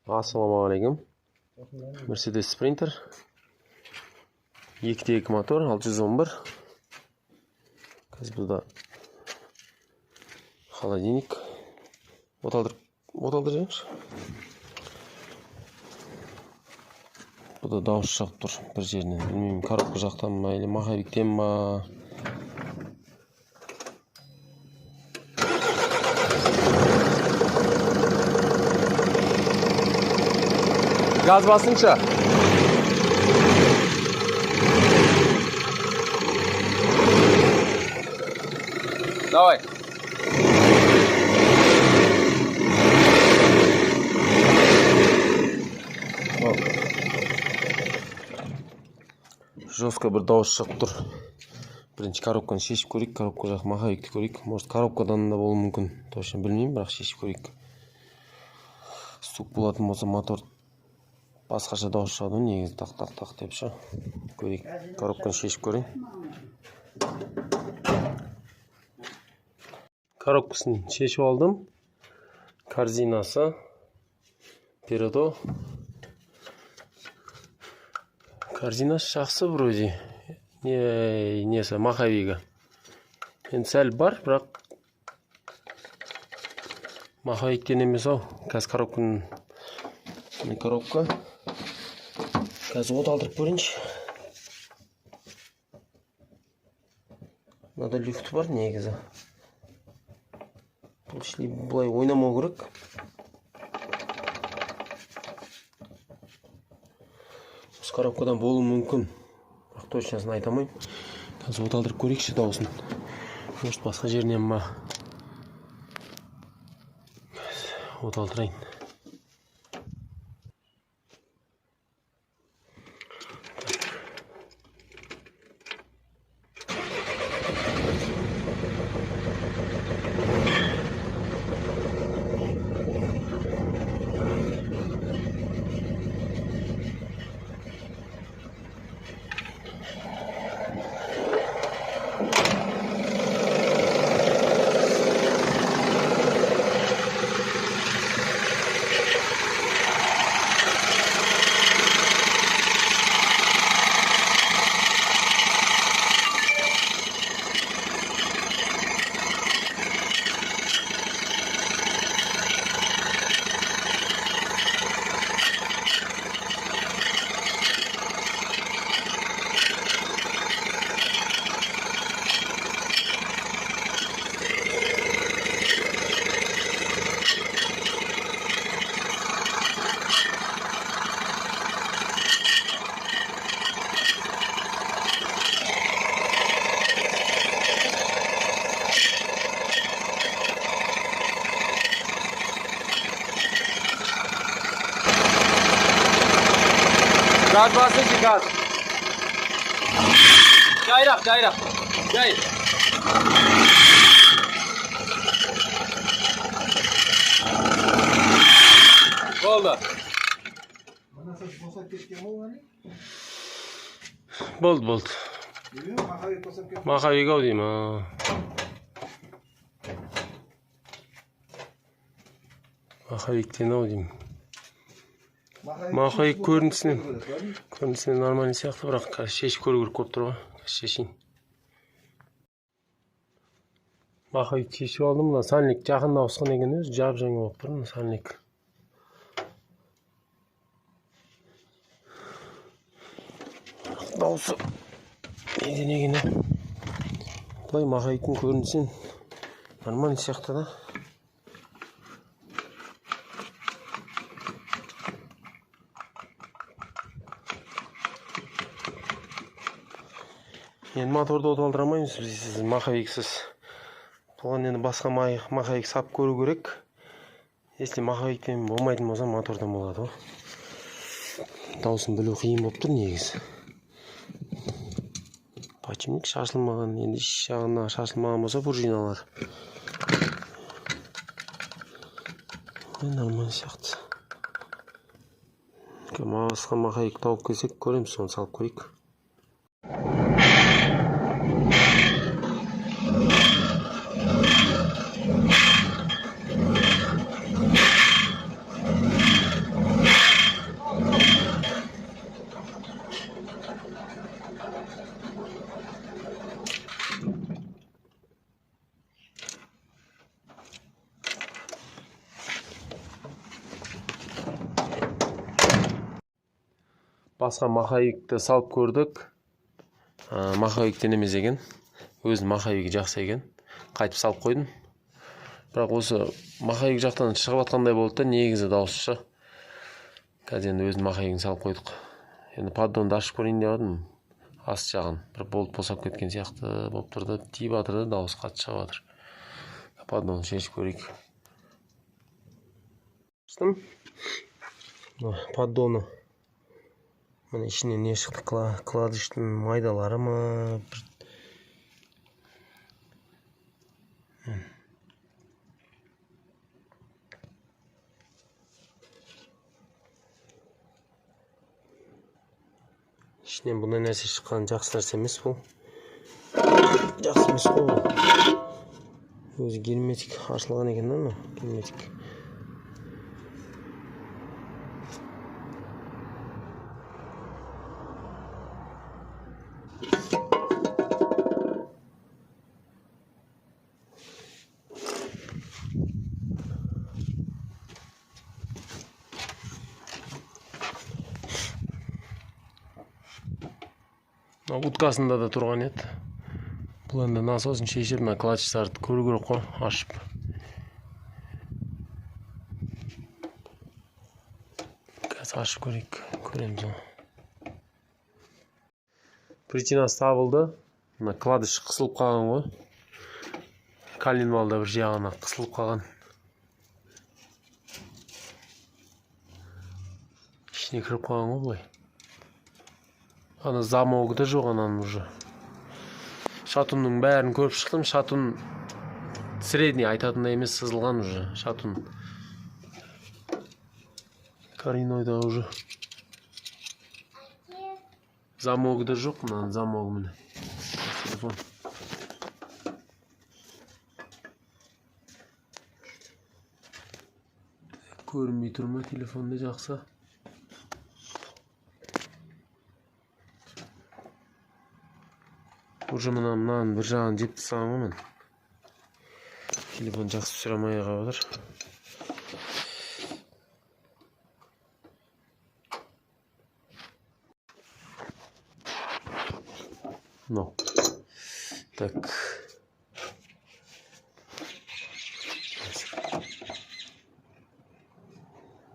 Assalomualaikum. Mercedes Sprinter 2.2 motor 611. Burada холодильник. Оталдырыңыз. Burada дауыс шығып тұр бір жерінен. Білмеймін, коробка жақтан ма, или маховиктен ма. Gaz basınca. Давай. Жестко бір дауыс шығып тұр. Бірінші коробканы шешіп көрейік. Коробка жақ маховикті көрейік. Может, коробкадан да болуы мүмкін. Точно білмеймін, бірақ шешіп көрейік. Стук болатын болса мотор басқаша дауыс шығады, негізі тақ деп ше. Көрейік. Коробканы шешіп көрейін. Коробкасын шешіп алдым. Корзинасы, передо. Корзинасы жақсы вроде. Несі, маховигі. Енді сәл бар, бірақ маховиктен емес ау. Қазір коробканың коробка. Қазір оталдырып көрейінші. Мынада люфт бар негізі. Бұл ішінде бұлай ойнамау керек. Осы коробкадан болуы мүмкін. Бірақ точносын айта алмаймын. Қазір оталдырып көрейікші дауысын. Может, басқа жерінен ма. Оталдырайын. Gaz basınca gaz. Cayrak. Cayır. Oldu. Болды. Маховик ау деймін. Маховиктен ау деймін. Маховик көрінісінен нормальный сияқты, бірақ шешіп көру керек көп тұр ғой. Шешейін. Маховик шешіп алдым. Мына сальник жақында ауысқан екен, өзі жап-жаңа болып тұр. Сальник. Дауысы неден егені. Бұлай маховиктің көрінісінен нормальный сияқты да. Енді моторды оталдырамаймыз, біз маховиксіз. Бұған енді басқа маховик сап көру керек. Если маховиктен болмайтын болса, мотордан болады. Дауысын білу қиын болып тұр негізі. Подшипник шашылмаған, енді жағына шашылмаған болса пружиналар. Нормально сияқты. Басқа маховик тауып келсек, көреміз, соны салып көрейік. Басқа маховикті салып көрдік. Маховиктен емес екен. Өзінің маховигі жақсы екен. Қайтып салып қойдым. Бірақ осы маховик жақтан шығып атқандай болды да, негізі дауысшы. Қазір енді өзінің маховигін салып қойдық. Енді поддонды ашып көрейін деп едім. Ас жағын бір болт босап кеткен сияқты болып тұрды. Тиіп жатыр да, дауыс қатты шығып жатыр. Поддонды шешіп көрейік. Поддоны. Міне ішінен не шықты? Кладыштың майдалары ма? Ішінен бұндай нәрсе шыққан жақсы нәрсе емес бұл. Жақсы емес қой бұл. Өзі герметик ашылған екен да, герметик. Уткасында да тұрған еді. Бұл енді насосын шешіп, клатчтарды көру керек қой, ашып. Қазір ашып көрейік, көреміз оны. Причинасы табылды. Кладыш қысылып қалған ғой. Коленвалда бір жағына қысылып қалған. Ішіне кіріп қалған ғой бұлай. Ана замогы да жоқ ананың уже. Шатунның бәрін көріп шықтым. Шатун средний айтатындай емес, сызылған уже. Шатун коренойда уже. Замогы да жоқ, мына замогы міне. Телефон. Көрінбей тұр ма телефонда жақсы? Уже мынаның бір жағын жеп тастағам ғой мен. Телефон жақсы сұрамай қалып отыр. Но. Так.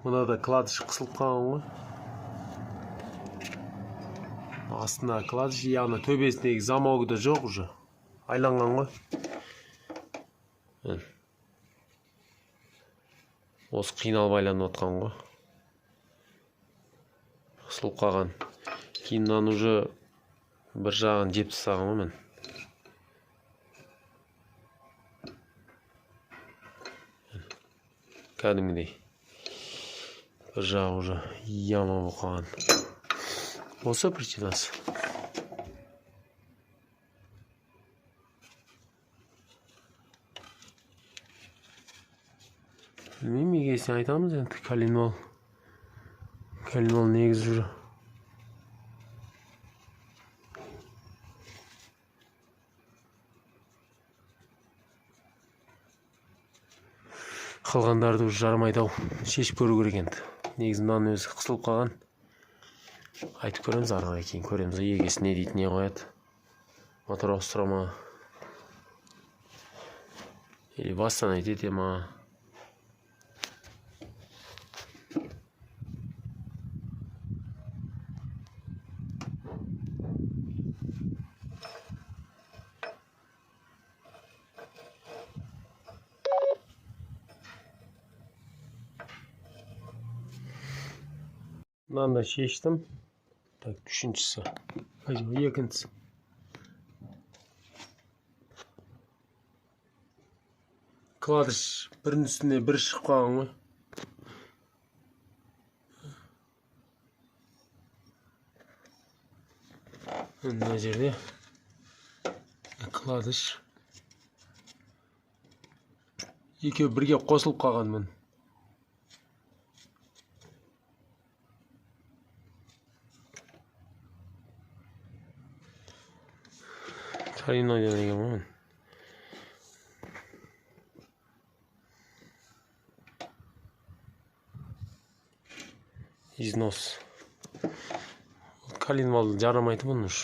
Мына да кладыш қысылып қалған ғой. Астына кладыш, яғни төбесіндегі замогы да жоқ уже. Айланған ғой. Осы қиналып айланып отқан ғой. Қысылып қалған. Кейіннен уже бір жағын жеп тастағам ғой мен. Кәдімгідей. Бір жағы уже яма болып қалған. Осы причинасы. Білмеймін, егесін айтамыз енді, коленвал. Коленвал негіз жүрі. Қалғандарды жармайды ау, шешіп көру керек енді. Негіз мынаның өзі қысылып қалған. Айтып көреміз, арғай кейін көреміз. Егесі не дейді, не қояды. Мотор ауыстыра ма? Или бастан айтете ма? Мынаны да шештім. Так, үшіншісі. Екіншісі. Кладыш бірінің үстіне бір шығып қалған ғой. Мына жерде кладыш. Екеуі бірге қосылып қалған мен. Коренной деген ғой. Износ. коленвалды жарамайды мұның уж.